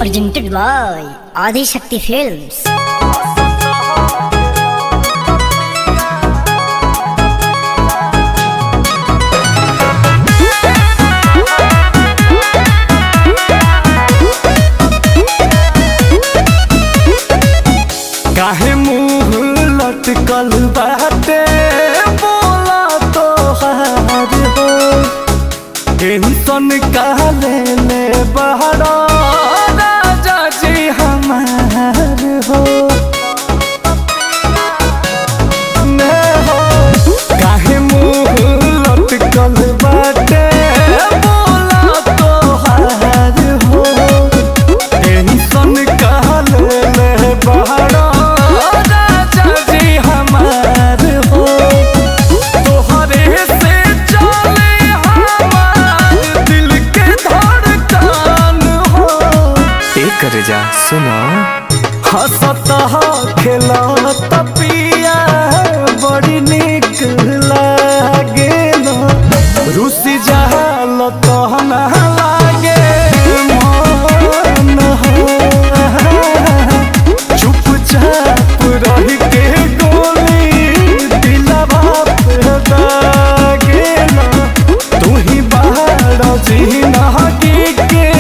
presented by Adi Shakti Films. काहे मुँह लटकल बाटे बोला तो हार हो टेंशन काले ले बहरा राजा जी हमार हो ने हो काहे मुँह लटकल बाटे बोला तो हार हो टेंशन काले ले बहरा कर जा सुनो हंसता खेलता पिया बड़ी निक लागेल रुसी जहाल तो ना लागे मन चुपचाप रही के गोली दिलवा पे दागेल तू ही बाहर जी नहगी के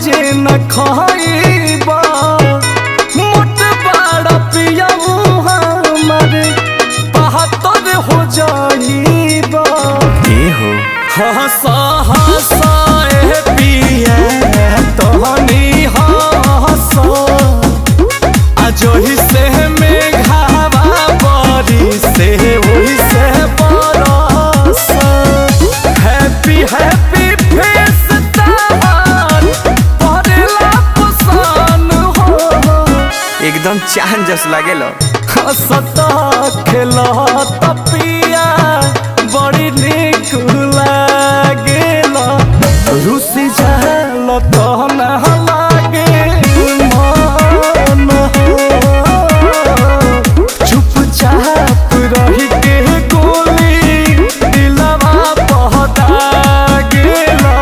जे न खाइबा मोट बड़ा पियाऊ हमारे बहत्तर हो जाइबा ये हो हंसा हंसा ए पिया तोहनी हंसा अजोही से मेघावा बरी से वही से बरस हैप्पी हैप्पी एकदम चांद जस लागेलो हंसता खेलता पिया बड़ी निक लागेलो रुसी जाल तो ना लागे मन चुपचाप रही के गोली दिलवा पहता गेला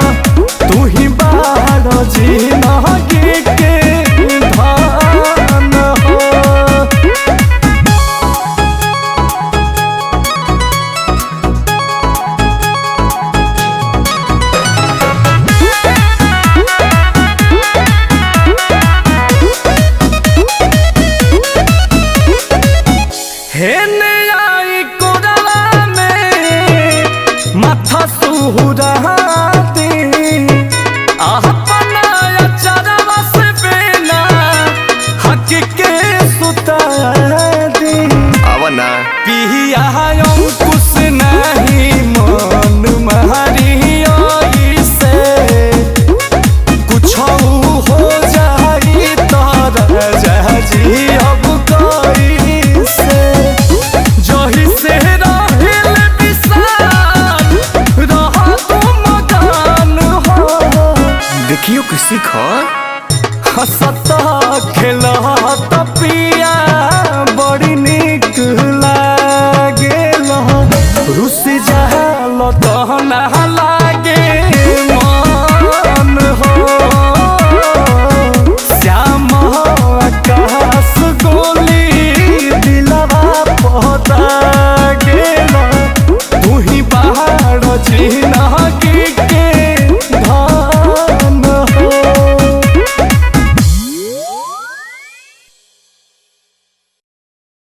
तू ही बाहर जी नहगी के हेने आई कोरला में माथा सुहुरा दे अपना चरवा से बेना हक के सुता दे आवना पिया अंकुश नहीं मन मारी आई से कुछ हो जाई तारा जी अब कोई देखियो कि सीख हंसता खेलता पिया बड़ी निक लागेल रुसी जाल तो ना लागे मन हो श्याम आकाश गोली दिलवा पहत